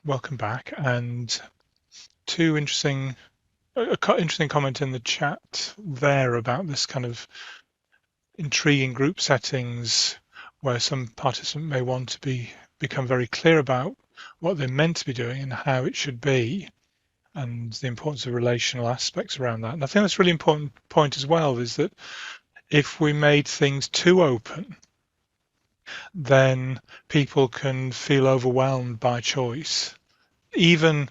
welcome back. And two interesting comment in the chat there about this kind of intriguing group settings where some participant may want to become very clear about what they're meant to be doing and how it should be, and the importance of relational aspects around that. And I think that's a really important point as well, is that if we made things too open, then people can feel overwhelmed by choice. Even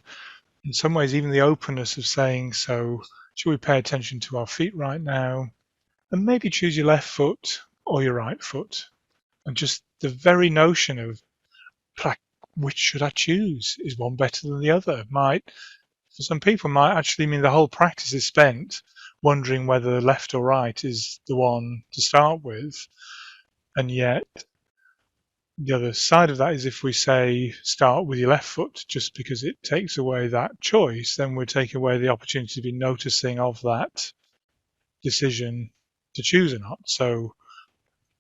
in some ways, even the openness of saying, so should we pay attention to our feet right now? And maybe choose your left foot or your right foot. And just the very notion of which should I choose? Is one better than the other? For some people, might actually mean the whole practice is spent wondering whether left or right is the one to start with. And yet, the other side of that is if we say start with your left foot just because it takes away that choice, then we're taking away the opportunity to be noticing of that decision to choose or not. So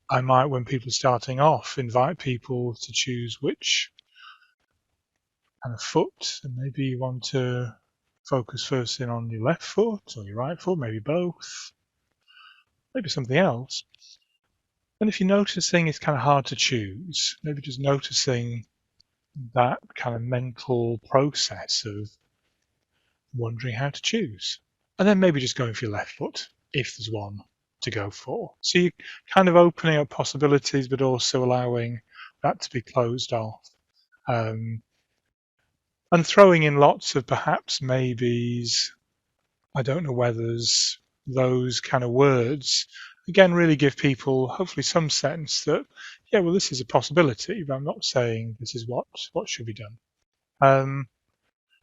I might, when people are starting off, invite people to choose which kind of foot, and maybe you want to focus first in on your left foot or your right foot, maybe both, maybe something else. And if you're noticing it's kind of hard to choose, maybe just noticing that kind of mental process of wondering how to choose. And then maybe just going for your left foot if there's one to go for. So you're kind of opening up possibilities, but also allowing that to be closed off. And throwing in lots of perhaps maybes, I don't know whethers, those kind of words, again, really give people hopefully some sense that, yeah, well, this is a possibility, but I'm not saying this is what should be done.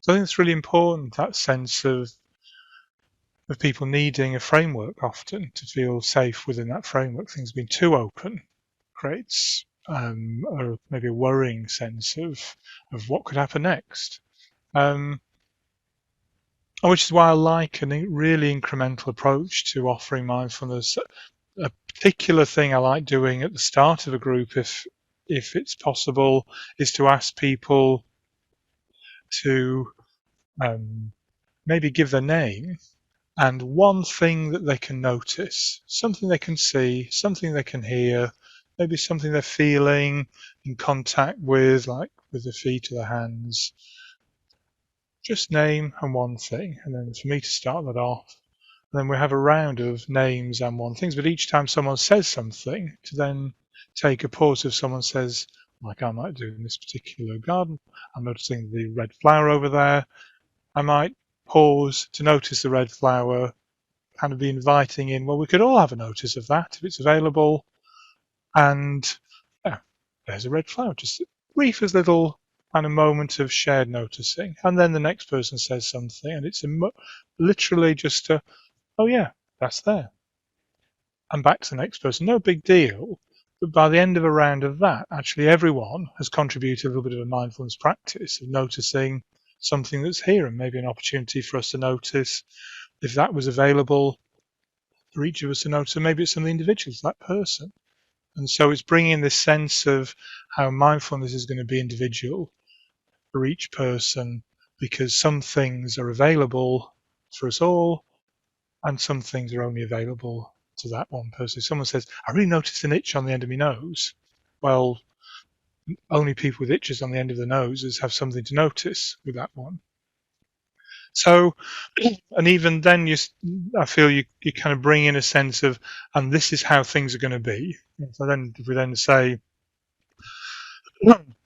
So I think it's really important, that sense of people needing a framework often to feel safe within that framework. Things being too open creates or maybe a worrying sense of what could happen next. Which is why I like a really incremental approach to offering mindfulness. A particular thing I like doing at the start of a group, if it's possible, is to ask people to maybe give their name and one thing that they can notice, something they can see, something they can hear, maybe something they're feeling in contact with, like with their feet or their hands. Just name and one thing, and then for me to start that off. And then we have a round of names and one things, but each time someone says something, to then take a pause. If someone says, like I might do in this particular garden, I'm noticing the red flower over there, I might pause to notice the red flower, kind of be inviting in, well, we could all have a notice of that if it's available. And yeah, there's a red flower, just brief as little kind of moment of shared noticing. And then the next person says something, and it's literally just a, oh yeah, that's there. And back to the next person, no big deal. But by the end of a round of that, actually everyone has contributed a little bit of a mindfulness practice of noticing something that's here, and maybe an opportunity for us to notice if that was available for each of us to notice, or maybe it's something individual to that person. And so it's bringing this sense of how mindfulness is going to be individual for each person, because some things are available for us all, and some things are only available to that one person. If someone says, I really noticed an itch on the end of my nose, well, only people with itches on the end of the noses have something to notice with that one. So, and even then, I feel you kind of bring in a sense of, and this is how things are going to be. So then, if we then say,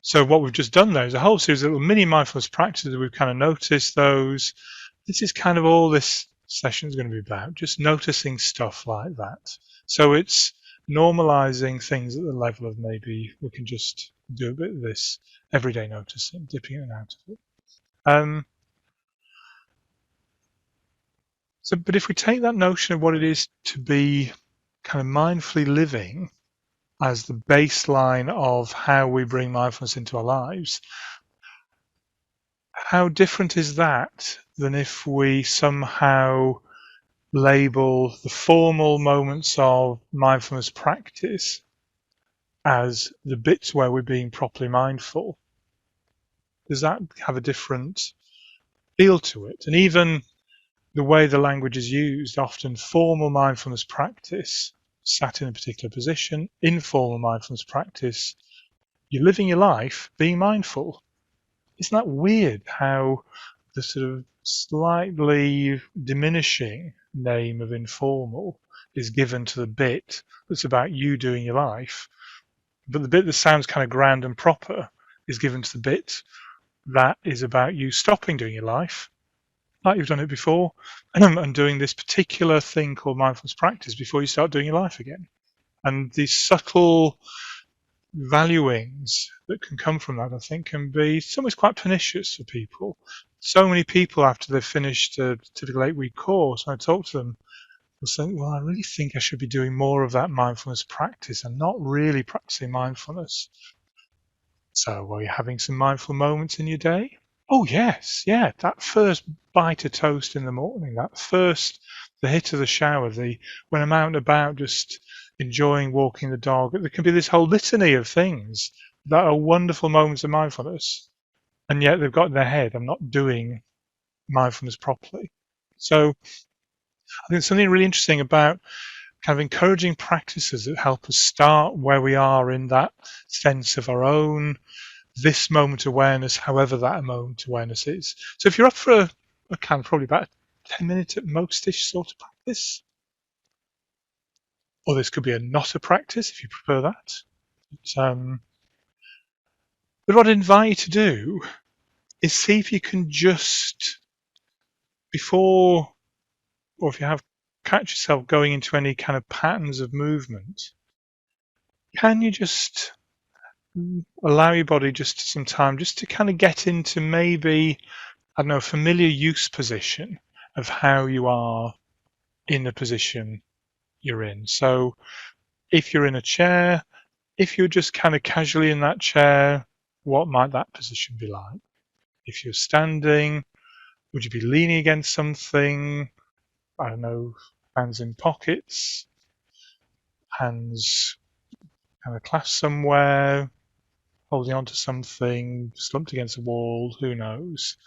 so what we've just done there is a whole series of little mini mindfulness practices. We've kind of noticed those. This is kind of all this session is going to be about, just noticing stuff like that. So it's normalizing things at the level of maybe we can just do a bit of this everyday noticing, dipping in and out of it. But if we take that notion of what it is to be kind of mindfully living as the baseline of how we bring mindfulness into our lives, how different is that than if we somehow label the formal moments of mindfulness practice as the bits where we're being properly mindful? does that have a different feel to it? And even the way the language is used, often formal mindfulness practice, sat in a particular position, informal mindfulness practice, you're living your life being mindful. Isn't that weird how the sort of slightly diminishing name of informal is given to the bit that's about you doing your life, but the bit that sounds kind of grand and proper is given to the bit that is about you stopping doing your life, like you've done it before, and doing this particular thing called mindfulness practice before you start doing your life again. And these subtle valuings that can come from that, I think, can be sometimes quite pernicious for people. So many people, after they've finished a typical 8-week course, when I talk to them, they'll say, well, I really think I should be doing more of that mindfulness practice. I'm not really practicing mindfulness. So are you having some mindful moments in your day? Oh, yes. Yeah. That first bite of toast in the morning, the hit of the shower, when I'm out and about just enjoying walking the dog, there can be this whole litany of things that are wonderful moments of mindfulness. And yet they've got in their head, I'm not doing mindfulness properly. So I think something really interesting about kind of encouraging practices that help us start where we are in that sense of our own this moment awareness, however that moment awareness is. So if you're up for a kind of probably about 10 minutes at most-ish sort of practice, or this could be a not a practice if you prefer that. But what I'd invite you to do is see if you can just, before, or if you have catch yourself going into any kind of patterns of movement, can you just allow your body just some time just to kind of get into maybe, I don't know, a familiar use position of how you are in the position you're in. So if you're in a chair, if you're just kind of casually in that chair, what might that position be like? If you're standing, would you be leaning against something? I don't know, hands in pockets, hands kind of clasped somewhere, holding on to something, slumped against a wall, who knows?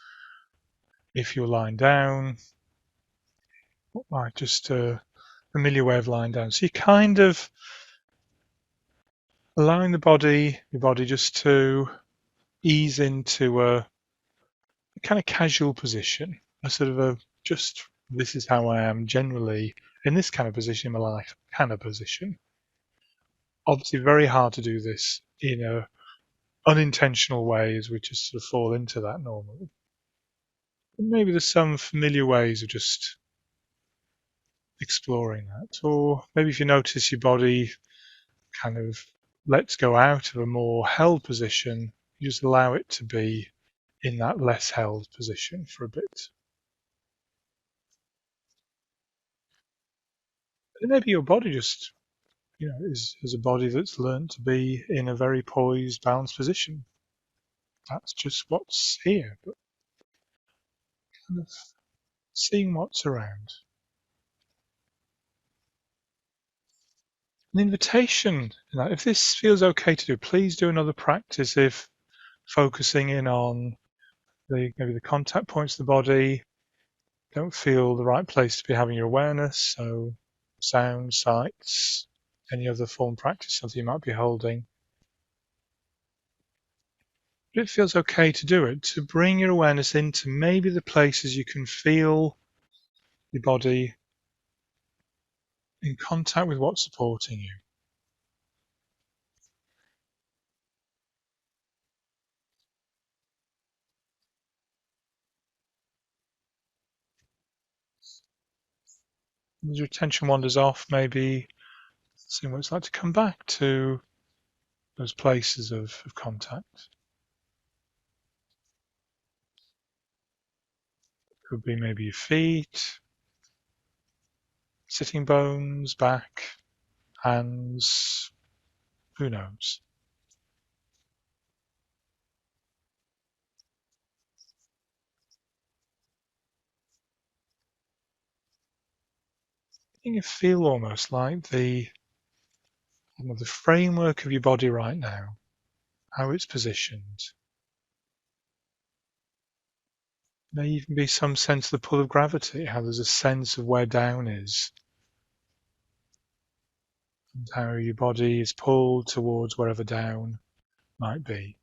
If you're lying down, like just a familiar way of lying down. So you're kind of allowing your body just to ease into a kind of casual position, a sort of a just this is how I am generally in this kind of position in my life kind of position. Obviously very hard to do this in a unintentional ways, we just sort of fall into that normally. But maybe there's some familiar ways of just exploring that. Or maybe if you notice your body kind of lets go out of a more held position, you just allow it to be in that less held position for a bit. And maybe your body just, is a body that's learned to be in a very poised, balanced position. That's just what's here, but kind of seeing what's around. An invitation, if this feels okay to do, please do another practice if focusing in on maybe the contact points of the body don't feel the right place to be having your awareness. So sound, sights, any other form of practice, something you might be holding. But it feels okay to do it, to bring your awareness into maybe the places you can feel your body in contact with what's supporting you. As your attention wanders off, maybe seeing what it's like to come back to those places of contact. Could be maybe your feet, sitting bones, back, hands, who knows. You feel almost like the framework of your body right now, how it's positioned. May even be some sense of the pull of gravity, how there's a sense of where down is, and how your body is pulled towards wherever down might be.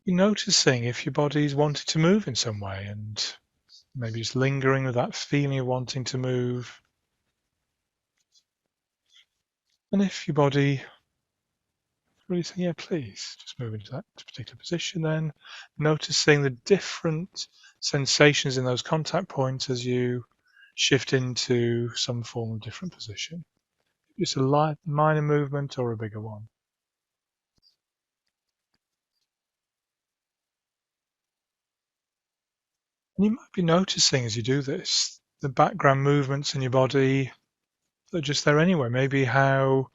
You're noticing if your body's wanting to move in some way, and maybe just lingering with that feeling of wanting to move. And if your body really saying, yeah, please, just move into that particular position then, noticing the different sensations in those contact points as you shift into some form of different position. Just a light, minor movement or a bigger one. And you might be noticing as you do this, the background movements in your body that are just there anyway. Maybe how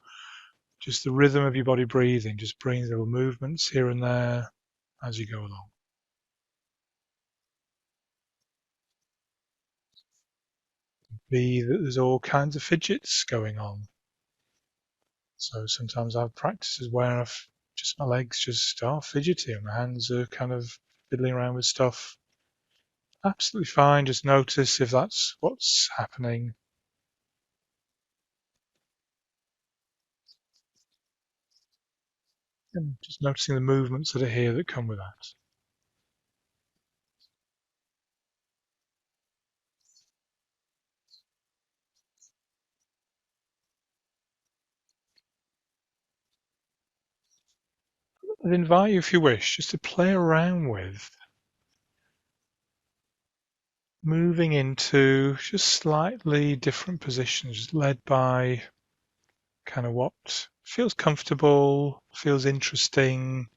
just the rhythm of your body breathing, just bringing little movements here and there as you go along. Be that there's all kinds of fidgets going on. So sometimes I have practices where I've just my legs just are fidgety and my hands are kind of fiddling around with stuff. Absolutely fine. Just notice if that's what's happening. And just noticing the movements that are here that come with that. I'd invite you, if you wish, just to play around with moving into just slightly different positions, led by kind of what feels comfortable, feels interesting,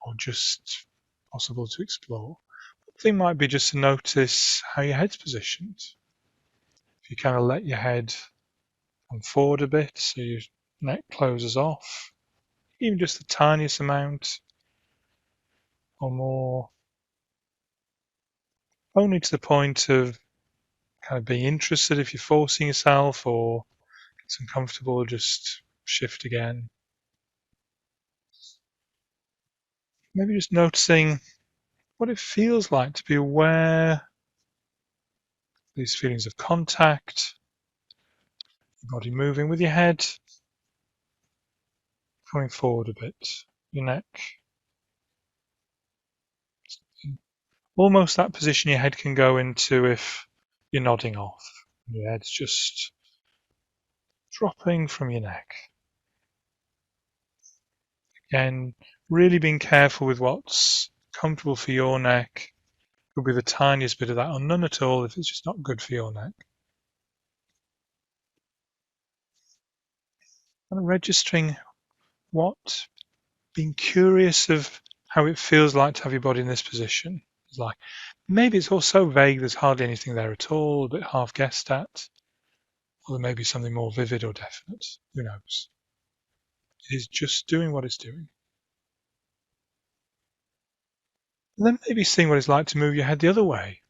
or just possible to explore. The thing might be just to notice how your head's positioned. If you kind of let your head come forward a bit so your neck closes off, even just the tiniest amount or more, only to the point of kind of being interested if you're forcing yourself or it's uncomfortable, just shift again. Maybe just noticing what it feels like to be aware of these feelings of contact, your body moving with your head, coming forward a bit, your neck. Almost that position your head can go into if you're nodding off. Your head's just dropping from your neck. Again, really being careful with what's comfortable for your neck. Could be the tiniest bit of that, or none at all if it's just not good for your neck. And registering what, being curious of how it feels like to have your body in this position. It's like maybe it's all so vague there's hardly anything there at all, a bit half guessed at, or there may be something more vivid or definite. Who knows? It is just doing what it's doing. And then maybe seeing what it's like to move your head the other way.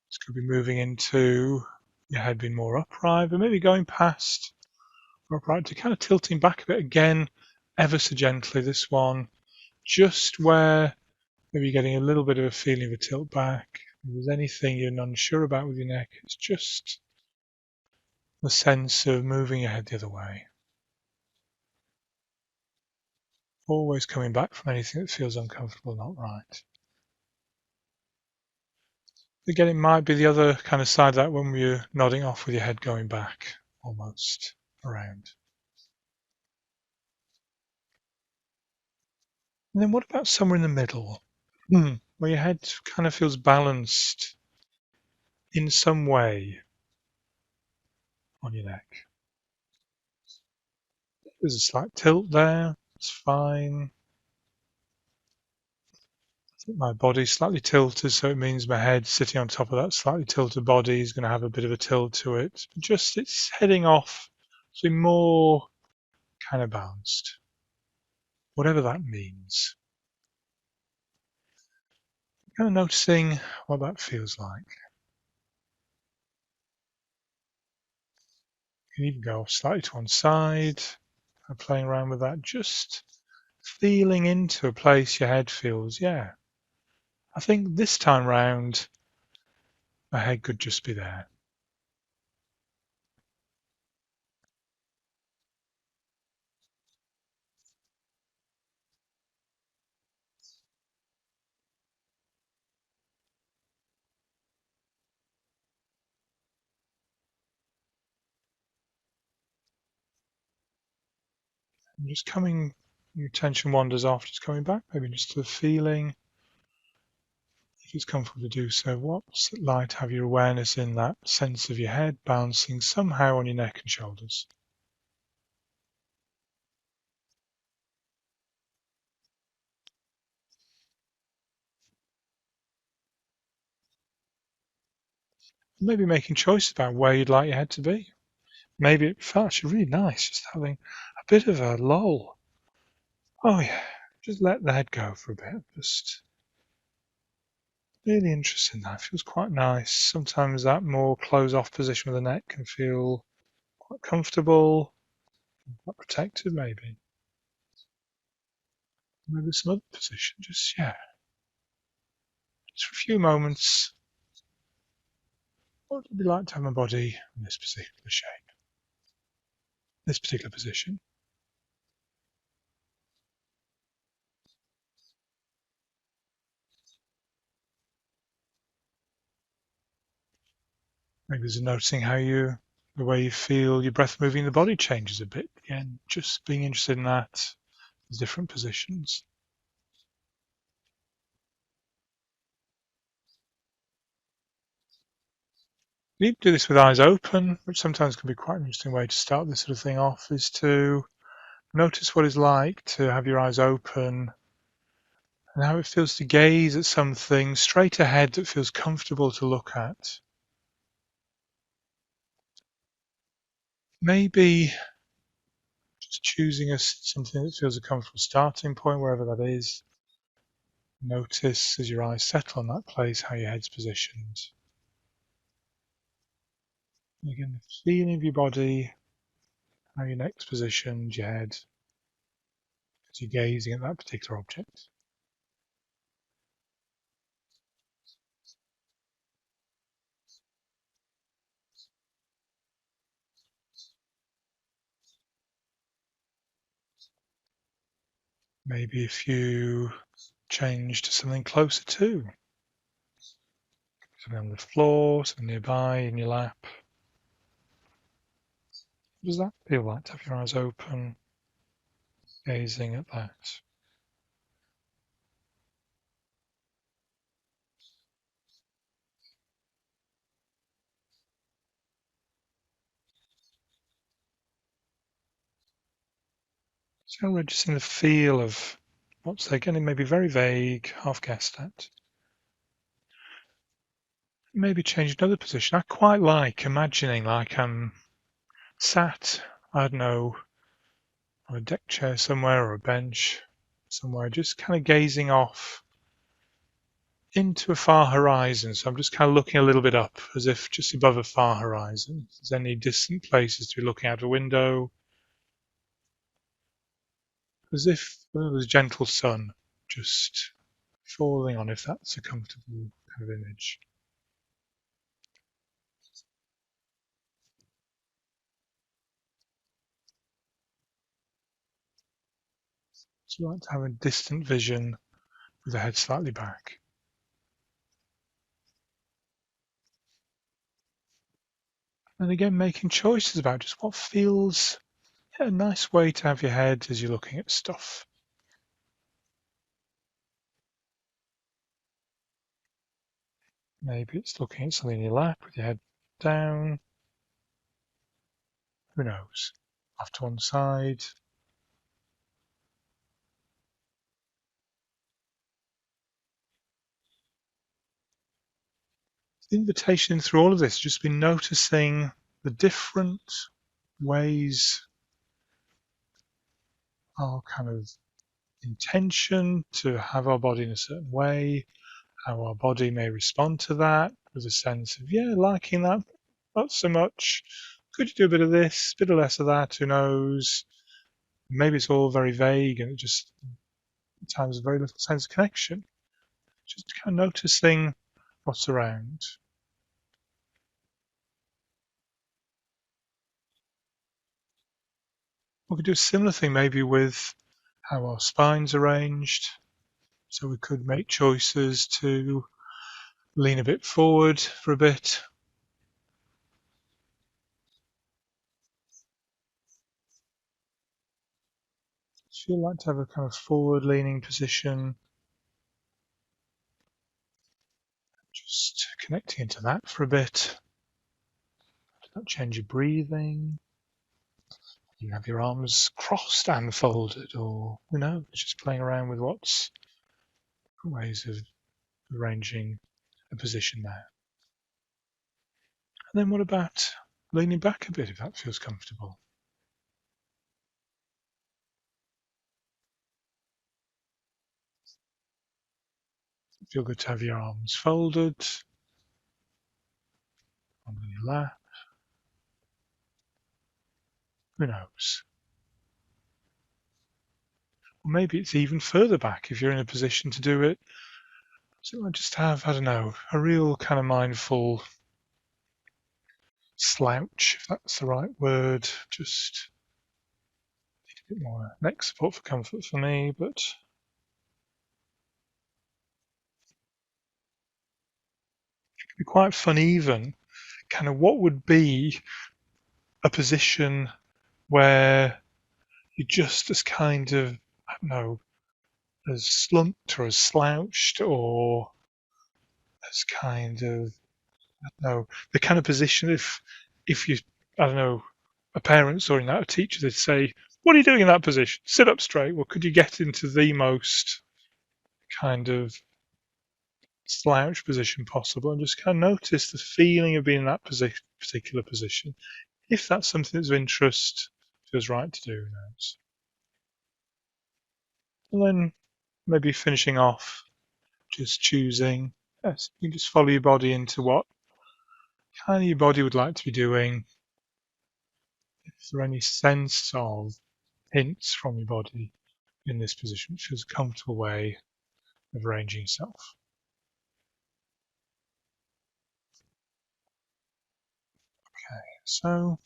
This could be moving into your head being more upright, but maybe going past or upright to kind of tilting back a bit again, ever so gently. This one, just where maybe you're getting a little bit of a feeling of a tilt back. If there's anything you're unsure about with your neck, it's just the sense of moving your head the other way. Always coming back from anything that feels uncomfortable, not right. Again, it might be the other kind of side of that when you're nodding off with your head going back almost around. And then what about somewhere in the middle? Where your head kind of feels balanced in some way on your neck. There's a slight tilt there. It's fine. I think my body's slightly tilted, so it means my head sitting on top of that slightly tilted body is going to have a bit of a tilt to it. But just it's heading off, so more kind of balanced, whatever that means. Kind of noticing what that feels like. You can even go slightly to one side, playing around with that, just feeling into a place your head feels. Yeah, I think this time round, my head could just be there. And just coming, your attention wanders off, just coming back, maybe just to the feeling. If it's comfortable to do so, what's it like to have your awareness in that sense of your head bouncing somehow on your neck and shoulders? Maybe making choices about where you'd like your head to be. Maybe it felt actually really nice just having a bit of a lull. Oh yeah, just let the head go for a bit. Just really interesting. That feels quite nice. Sometimes that more close off position with the neck can feel quite comfortable, quite protective maybe. Maybe some other position. Just yeah, just for a few moments. What would it be like to have my body in this particular shape, this particular position? Maybe there's noticing how the way you feel your breath moving the body changes a bit. Again, just being interested in that, the different positions. You can do this with eyes open, which sometimes can be quite an interesting way to start this sort of thing off, is to notice what it's like to have your eyes open and how it feels to gaze at something straight ahead that feels comfortable to look at. Maybe just choosing something that feels a comfortable starting point, wherever that is. Notice as your eyes settle on that place how your head's positioned. And again, the feeling of your body, how your neck's positioned, your head, as you're gazing at that particular object. Maybe if you change to something closer to, something on the floor, something nearby in your lap. What does that feel like to have your eyes open, gazing at that? So registering the feel of what's there, getting maybe very vague, half guessed at. Maybe change another position. I quite like imagining like I'm sat, I don't know, on a deck chair somewhere or a bench somewhere, just kind of gazing off into a far horizon. So I'm just kind of looking a little bit up as if just above a far horizon. If there's any distant places to be looking out a window, as if there was gentle sun just falling on, if that's a comfortable kind of image. So I like to have a distant vision with the head slightly back. And again, making choices about just what feels a nice way to have your head as you're looking at stuff. Maybe it's looking at something in your lap with your head down. Who knows? Off to one side. The invitation through all of this has just been noticing the different ways our kind of intention to have our body in a certain way, how our body may respond to that with a sense of, yeah, liking that, not so much, Could you do a bit of this, a bit of less of that? Who knows? Maybe it's all very vague and it just at times very little sense of connection. Just kind of noticing what's around. We could do a similar thing maybe with how our spine's arranged. So we could make choices to lean a bit forward for a bit. Feel like to have a kind of forward leaning position. Just connecting into that for a bit. Don't change your breathing. You have your arms crossed and folded, or who knows, just playing around with what's ways of arranging a position there. And then what about leaning back a bit if that feels comfortable? Feel good to have your arms folded on your lap. Who knows? Or maybe it's even further back if you're in a position to do it. So you might just have, I don't know, a real kind of mindful slouch, if that's the right word. Just need a bit more neck support for comfort for me, but it could be quite fun even. Kind of what would be a position where you're just as kind of, I don't know, as slumped or as slouched or as kind of, I don't know, the kind of position if you, I don't know, a parent or in that a teacher, they'd say, "What are you doing in that position? Sit up straight." Well, could you get into the most kind of slouch position possible and just kind of notice the feeling of being in that particular position? If that's something that's of interest, feels right to do, who knows? And then maybe finishing off, just choosing, yes, you can just follow your body into what kind of your body would like to be doing. Is there any sense of hints from your body in this position, which is a comfortable way of arranging yourself? Okay, so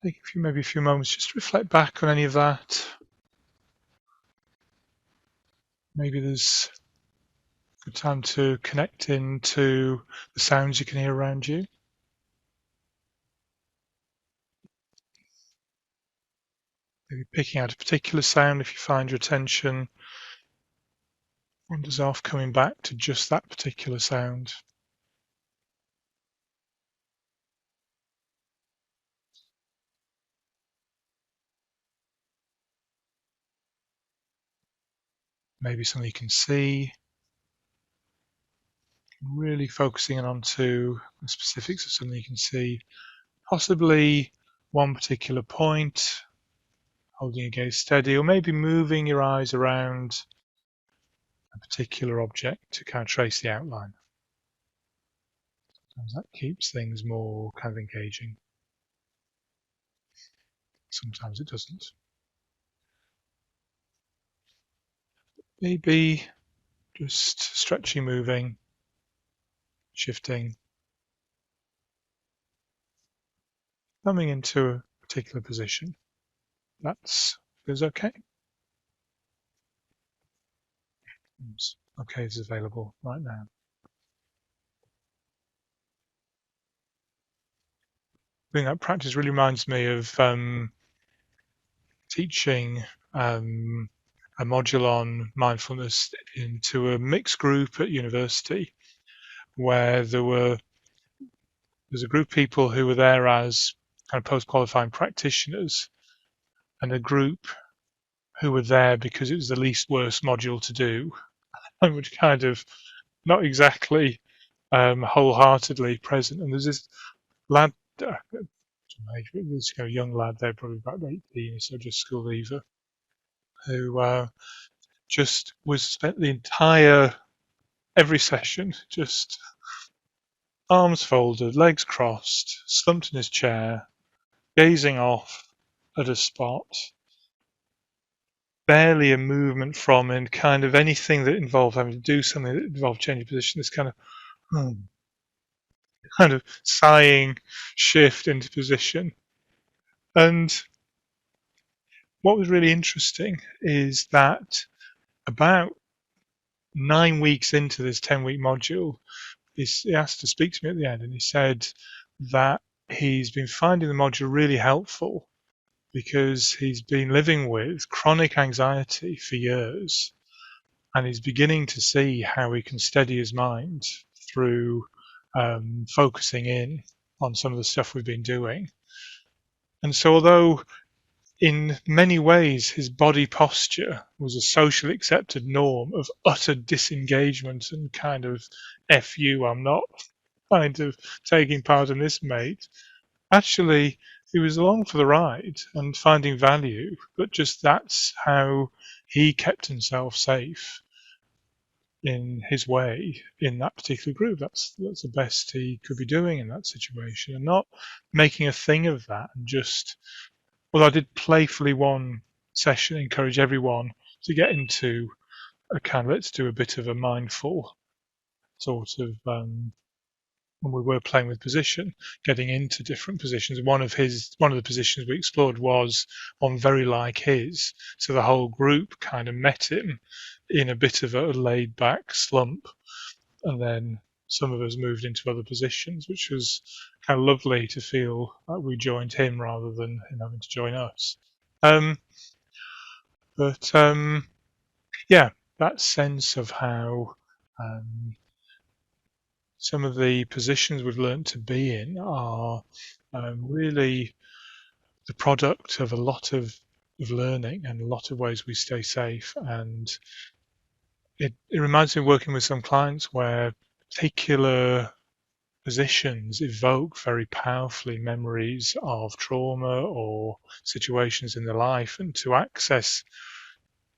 take maybe a few moments just to reflect back on any of that. Maybe there's a good time to connect into the sounds you can hear around you. Maybe picking out a particular sound if you find your attention wanders off, coming back to just that particular sound. Maybe something you can see, really focusing in onto the specifics of something you can see, possibly one particular point, holding your gaze steady, or maybe moving your eyes around a particular object to kind of trace the outline. Sometimes that keeps things more kind of engaging. Sometimes it doesn't. Maybe just stretching, moving, shifting, coming into a particular position. That's feels okay. Okay is available right now. Doing that practice really reminds me of teaching a module on mindfulness into a mixed group at university where there's a group of people who were there as kind of post-qualifying practitioners and a group who were there because it was the least worst module to do, and which kind of not exactly wholeheartedly present. And there's this lad, this young lad there, probably about 18, so just school leaver, who just was spent the entire every session just arms folded, legs crossed, slumped in his chair, gazing off at a spot, barely a movement from him, kind of anything that involved having to do something that involved changing position, this kind of kind of sighing shift into position. And what was really interesting is that about 9 weeks into this 10-week module, he asked to speak to me at the end, and he said that he's been finding the module really helpful because he's been living with chronic anxiety for years, and he's beginning to see how he can steady his mind through focusing in on some of the stuff we've been doing. And so although in many ways his body posture was a socially accepted norm of utter disengagement and kind of F you, I'm not kind of taking part in this, mate, actually he was along for the ride and finding value, but just that's how he kept himself safe in his way in that particular group. That's the best he could be doing in that situation, and not making a thing of that. And just, well, I did playfully one session encourage everyone to get into a kind of, let's do a bit of a mindful sort of when we were playing with position, getting into different positions. One of the positions we explored was on very like his, so the whole group kind of met him in a bit of a laid back slump, and then some of us moved into other positions, which was kind of lovely to feel like we joined him rather than him having to join us. But yeah, that sense of how some of the positions we've learned to be in are really the product of a lot of learning and a lot of ways we stay safe. And it reminds me of working with some clients where particular positions evoke very powerfully memories of trauma or situations in their life, and to access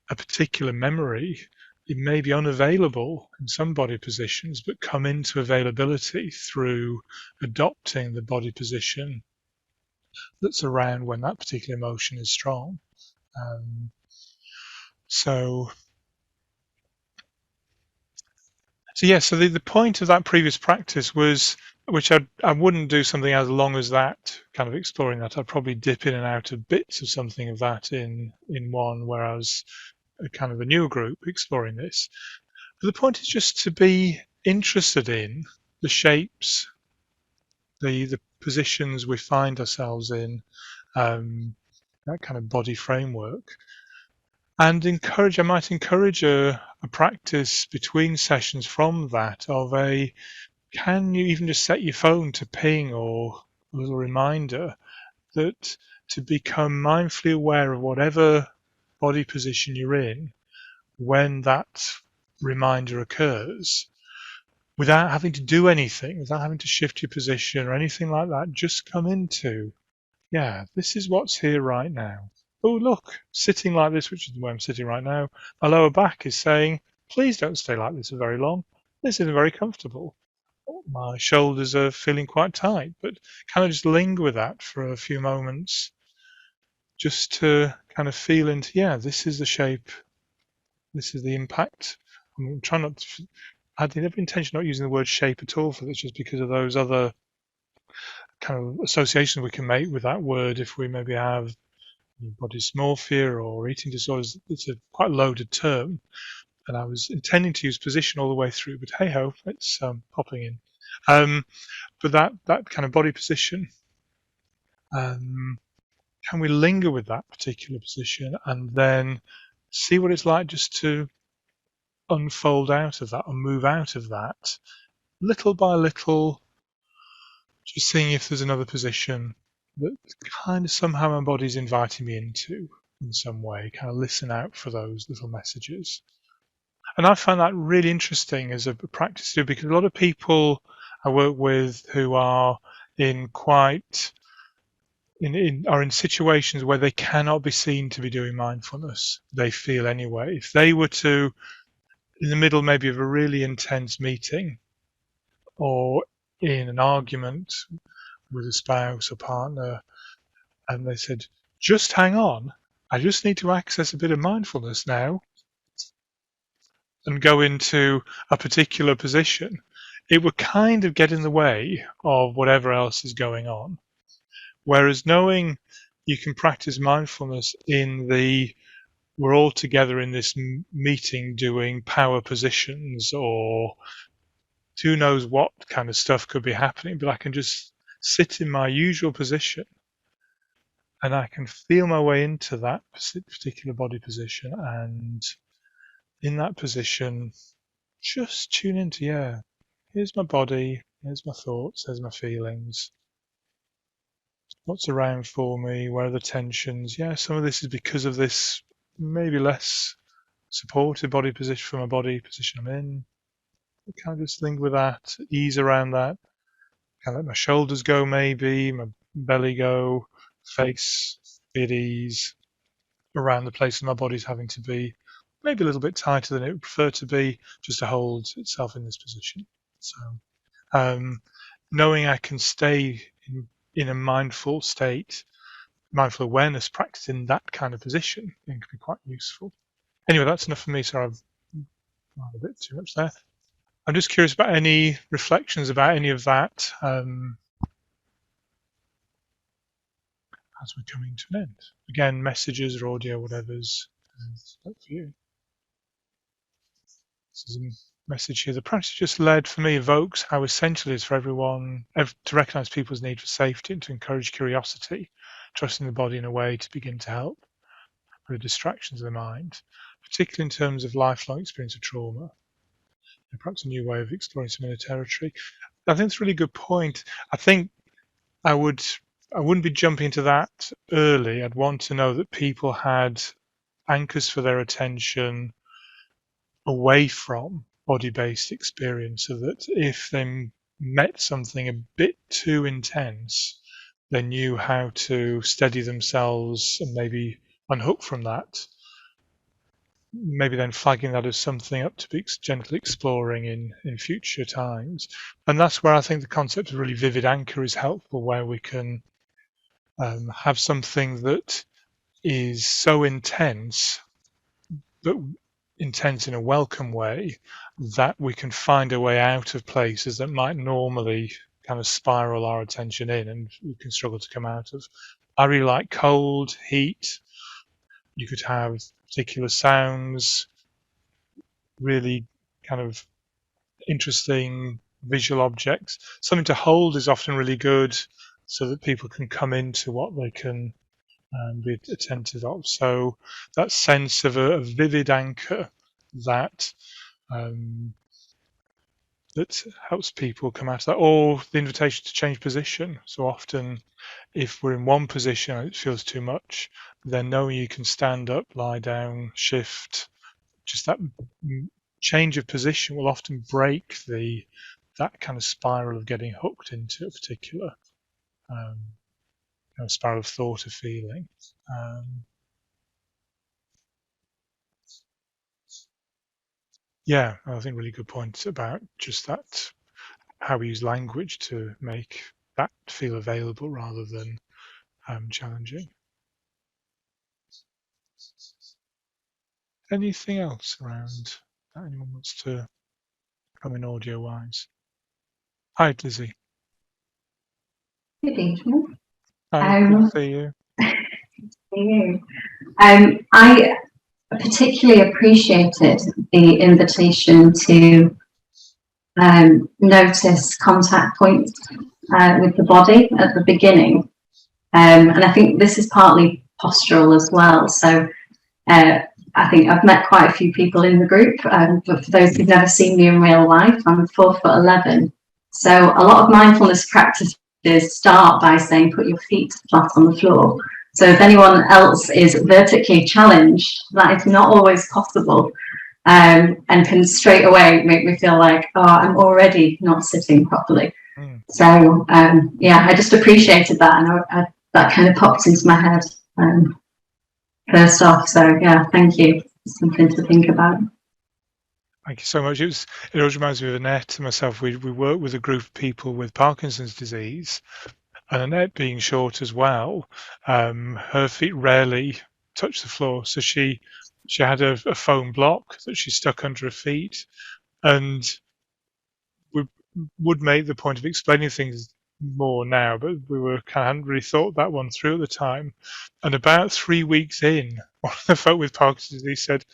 a particular memory, it may be unavailable in some body positions, but come into availability through adopting the body position that's around when that particular emotion is strong. So the point of that previous practice was, which I wouldn't do something as long as that, kind of exploring that. I'd probably dip in and out of bits of something of that in one where I was a kind of a newer group exploring this. But the point is just to be interested in the shapes, the positions we find ourselves in, that kind of body framework, and I might encourage a practice between sessions from that of can you even just set your phone to ping or a little reminder that to become mindfully aware of whatever body position you're in when that reminder occurs, without having to do anything, without having to shift your position or anything like that, just come into, yeah, this is what's here right now. Oh, look, sitting like this, which is the way I'm sitting right now, my lower back is saying, please don't stay like this for very long. This isn't very comfortable. My shoulders are feeling quite tight, but kind of just linger with that for a few moments, just to kind of feel into, yeah, this is the shape, this is the impact. I'm trying not to, I had every intention of not using the word shape at all for this, just because of those other kind of associations we can make with that word if we maybe have body dysmorphia or eating disorders. It's a quite loaded term, and I was intending to use position all the way through, but hey ho, it's popping in. But that kind of body position, can we linger with that particular position and then see what it's like just to unfold out of that or move out of that little by little, just seeing if there's another position that kind of somehow my body's inviting me into in some way, kind of listen out for those little messages. And I find that really interesting as a practice too, because a lot of people I work with who are in quite are in situations where they cannot be seen to be doing mindfulness, they feel anyway. If they were to, in the middle maybe of a really intense meeting or in an argument with a spouse or partner, and they said, just hang on, I just need to access a bit of mindfulness now and go into a particular position, it would kind of get in the way of whatever else is going on. Whereas knowing you can practice mindfulness in the, we're all together in this meeting doing power positions, or who knows what kind of stuff could be happening, but I can just sit in my usual position and I can feel my way into that particular body position, and in that position just tune into, yeah, here's my body, here's my thoughts, here's my feelings, what's around for me, where are the tensions. Yeah, some of this is because of this maybe less supportive body position for my body position I'm in. Kind of just think with that, ease around that, kind of let my shoulders go, maybe my belly go, face be at ease around the place my body's having to be, maybe a little bit tighter than it would prefer to be, just to hold itself in this position. So knowing I can stay in a mindful state, mindful awareness practice in that kind of position, it can be quite useful. Anyway, that's enough for me. Sorry, I've gone a bit too much there. I'm just curious about any reflections about any of that as we're coming to an end. Again, messages or audio, whatever's up for you. This is a message here. The practice just led for me evokes how essential it is for everyone to recognize people's need for safety and to encourage curiosity, trusting the body in a way to begin to help with the distractions of the mind, particularly in terms of lifelong experience of trauma. And perhaps a new way of exploring some inner territory. I think it's a really good point. I think I wouldn't be jumping into that early. I'd want to know that people had anchors for their attention away from body-based experience, so that if they met something a bit too intense, they knew how to steady themselves and maybe unhook from that, maybe then flagging that as something up to be gently exploring in future times. And that's where I think the concept of really vivid anchor is helpful, where we can have something that is so intense, but intense in a welcome way, that we can find a way out of places that might normally kind of spiral our attention in and we can struggle to come out of. I really like cold, heat. You could have particular sounds, really kind of interesting visual objects. Something to hold is often really good, so that people can come into what they can be attentive of. So that sense of a vivid anchor that that helps people come out of that, or the invitation to change position. So often, if we're in one position and it feels too much, then knowing you can stand up, lie down, shift, just that change of position will often break that kind of spiral of getting hooked into a particular spiral of thought or feeling. Yeah, I think really good points about just that, how we use language to make that feel available rather than challenging. Anything else around that anyone wants to come in audio-wise? Hi, Lizzie. Good evening. Hi, good to see you. I particularly appreciated the invitation to notice contact points with the body at the beginning. And I think this is partly postural as well. So I think I've met quite a few people in the group, but for those who've never seen me in real life, I'm 4'11". So a lot of mindfulness practices start by saying, put your feet flat on the floor. So if anyone else is vertically challenged, that is not always possible, and can straight away make me feel like, oh, I'm already not sitting properly. So yeah, I just appreciated that, and that kind of popped into my head first off. So yeah, thank you. Something to think about. Thank you so much. It always reminds me of Annette and myself. We work with a group of people with Parkinson's disease, and Annette being short as well, her feet rarely touch the floor. So she had a foam block that she stuck under her feet, and we would make the point of explaining things more now, but we were kind of hadn't really thought that one through at the time. And about 3 weeks in, one of the folk with Parkinson's disease said,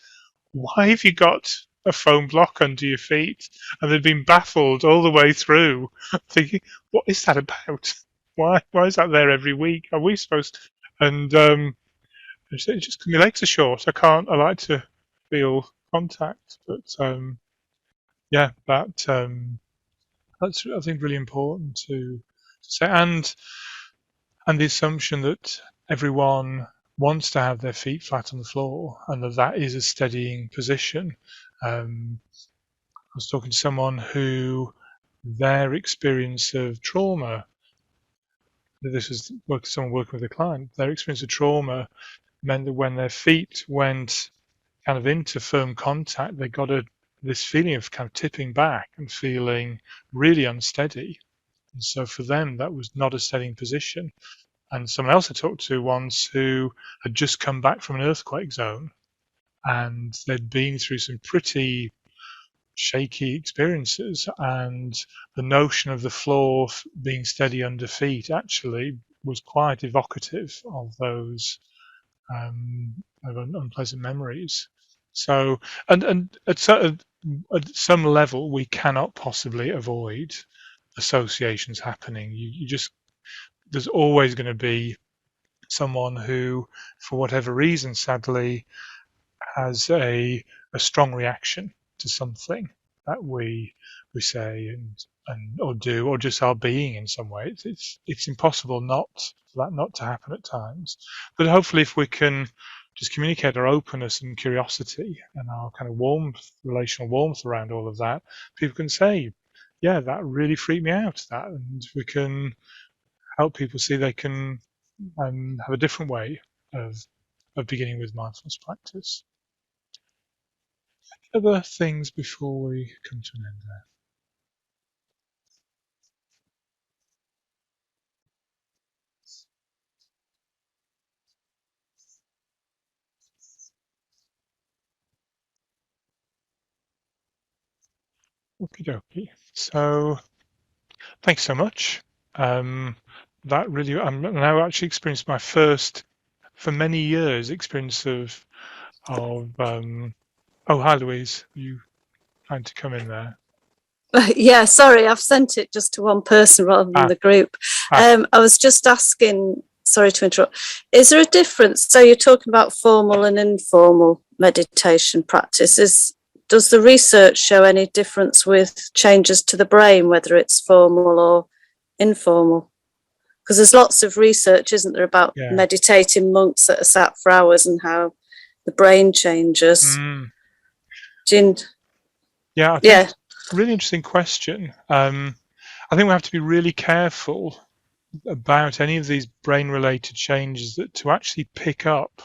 "Why have you got a foam block under your feet?" And they'd been baffled all the way through, thinking, "What is that about? Why is that there every week? Are we supposed to?" And she said, "It's just 'cause my legs are short. I like to feel contact." But yeah, that's I think really important to say, and the assumption that everyone wants to have their feet flat on the floor and that is a steadying position. I was talking to someone who their experience of trauma, this was someone working with a client, their experience of trauma meant that when their feet went kind of into firm contact, they got this feeling of kind of tipping back and feeling really unsteady. And so for them, that was not a steadying position. And someone else I talked to once who had just come back from an earthquake zone and they'd been through some pretty shaky experiences, and the notion of the floor being steady under feet actually was quite evocative of those unpleasant memories. So, and at some level, we cannot possibly avoid associations happening. You just there's always going to be someone who, for whatever reason, sadly, has a strong reaction to something that we say and or do or just our being in some way. It's impossible not for that not to happen at times. But hopefully, if we can just communicate our openness and curiosity and our kind of warmth, relational warmth around all of that, people can say, "Yeah, that really freaked me out." That, and we can help people see they can have a different way of beginning with mindfulness practice. Other things before we come to an end there? Okie dokie. So thanks so much. Um, that really, I'm now actually experienced my first, for many years, experience of. Oh, hi, Louise. You trying to come in there? Yeah, sorry, I've sent it just to one person rather than Ah, the group. ah, I was just asking, sorry to interrupt, is there a difference? So you're talking about formal and informal meditation practices. Does the research show any difference with changes to the brain, whether it's formal or informal? Because there's lots of research, isn't there, about yeah. meditating monks that are sat for hours and how the brain changes. Mm, Yeah. yeah, I think really interesting question. I think we have to be really careful about any of these brain-related changes that to actually pick up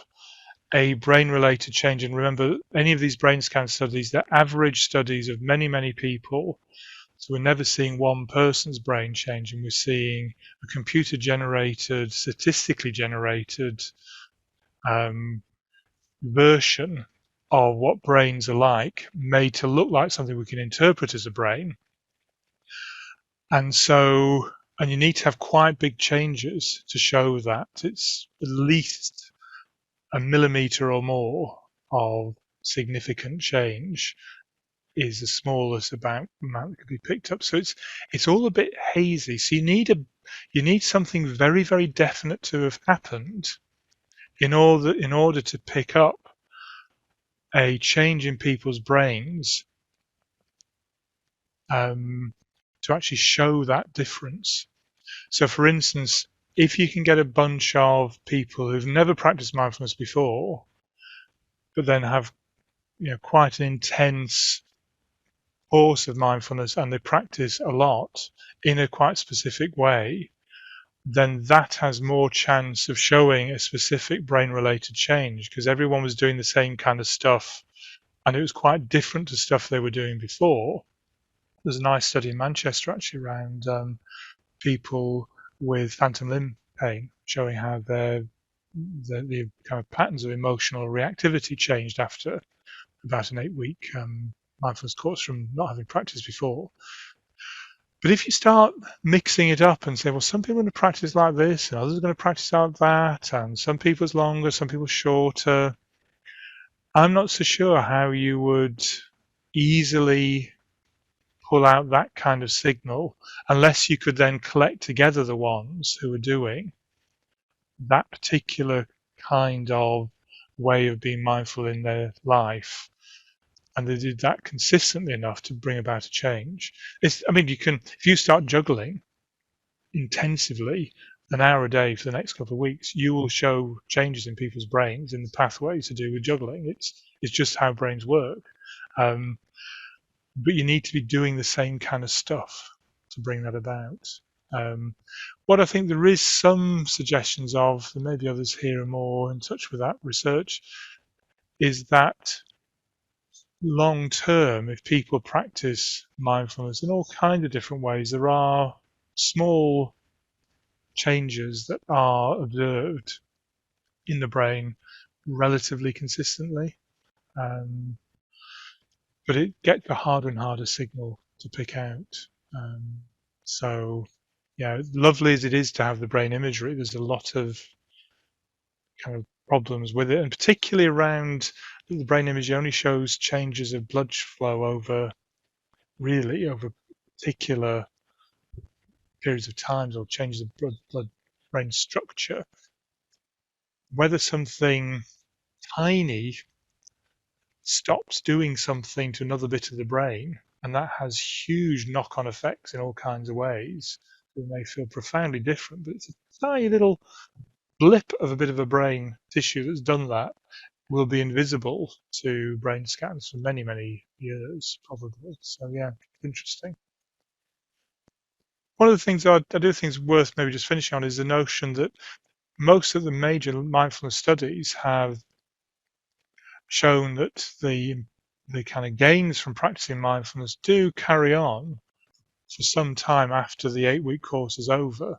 a brain-related change. And remember, any of these brain scan studies, they're average studies of many, many people. So we're never seeing one person's brain change, and we're seeing a computer-generated, statistically generated version of what brains are like, made to look like something we can interpret as a brain. And so, and you need to have quite big changes to show that. It's at least a millimeter or more of significant change is the smallest amount that could be picked up. So it's all a bit hazy. So you need something very, very definite to have happened in order to pick up a change in people's brains, to actually show that difference. So for instance, if you can get a bunch of people who've never practiced mindfulness before, but then have quite an intense course of mindfulness and they practice a lot in a quite specific way, then that has more chance of showing a specific brain related change because everyone was doing the same kind of stuff and it was quite different to stuff they were doing before. There's a nice study in Manchester actually around people with phantom limb pain, showing how the kind of patterns of emotional reactivity changed after about an 8-week mindfulness course from not having practiced before. But if you start mixing it up and say, well, some people are going to practice like this, and others are going to practice like that, and some people's longer, some people's shorter, I'm not so sure how you would easily pull out that kind of signal unless you could then collect together the ones who are doing that particular kind of way of being mindful in their life, and they did that consistently enough to bring about a change. I mean, you can, if you start juggling intensively an hour a day for the next couple of weeks, you will show changes in people's brains in the pathways to do with juggling. It's just how brains work. But you need to be doing the same kind of stuff to bring that about. What I think there is some suggestions of, and maybe others here are more in touch with that research, is that long term, if people practice mindfulness in all kinds of different ways, there are small changes that are observed in the brain relatively consistently. But it gets a harder and harder signal to pick out. So, yeah, lovely as it is to have the brain imagery, there's a lot of kind of problems with it, and particularly around the brain imagery only shows changes of blood flow over particular periods of times, or changes of blood brain structure. Whether something tiny stops doing something to another bit of the brain, and that has huge knock-on effects in all kinds of ways that may feel profoundly different, but it's a tiny little blip of a bit of a brain tissue that's done that, will be invisible to brain scans for many, many years, probably. So yeah, interesting. One of the things I do think is worth maybe just finishing on is the notion that most of the major mindfulness studies have shown that the kind of gains from practicing mindfulness do carry on for some time after the 8-week course is over.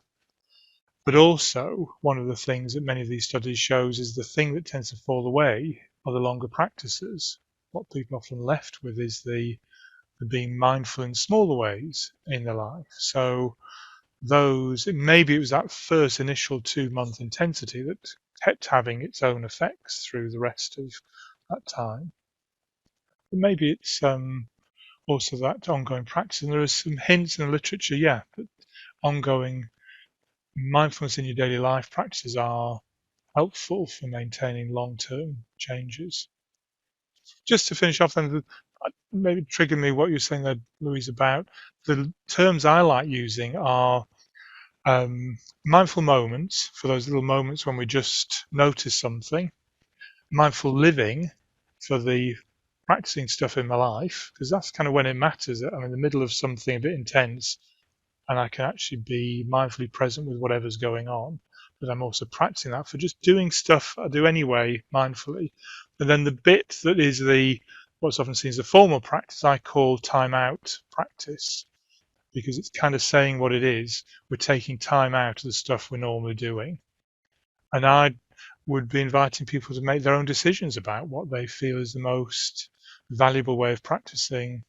But also, one of the things that many of these studies shows is the thing that tends to fall away are the longer practices. What people often left with is the being mindful in smaller ways in their life. So maybe it was that first initial 2-month intensity that kept having its own effects through the rest of that time. But maybe it's also that ongoing practice. And there are some hints in the literature, that ongoing mindfulness in your daily life practices are helpful for maintaining long-term changes. Just to finish off, then, maybe triggered me what you're saying there, Louise, about the terms I like using are mindful moments, for those little moments when we just notice something, mindful living for the practicing stuff in my life, because that's kind of when it matters. I'm in the middle of something a bit intense and I can actually be mindfully present with whatever's going on. But I'm also practicing that for just doing stuff I do anyway mindfully. And then the bit that is what's often seen as the formal practice, I call time out practice, because it's kind of saying what it is. We're taking time out of the stuff we're normally doing. And I would be inviting people to make their own decisions about what they feel is the most valuable way of practicing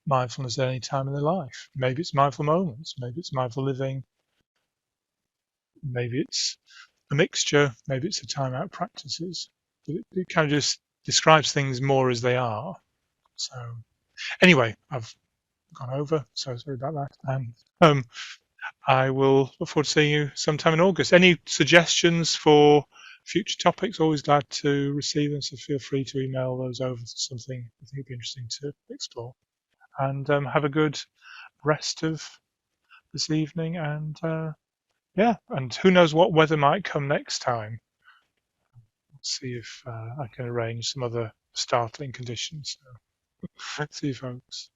mindfulness at any time in their life. Maybe it's mindful moments, maybe it's mindful living, maybe it's a mixture, maybe it's the time out practices. But it kind of just describes things more as they are. So anyway, I've gone over, so sorry about that. And I will look forward to seeing you sometime in August. Any suggestions for future topics? Always glad to receive them, so feel free to email those over to something I think would be interesting to explore. And have a good rest of this evening. And and who knows what weather might come next time. Let's see if I can arrange some other startling conditions. So, see you folks.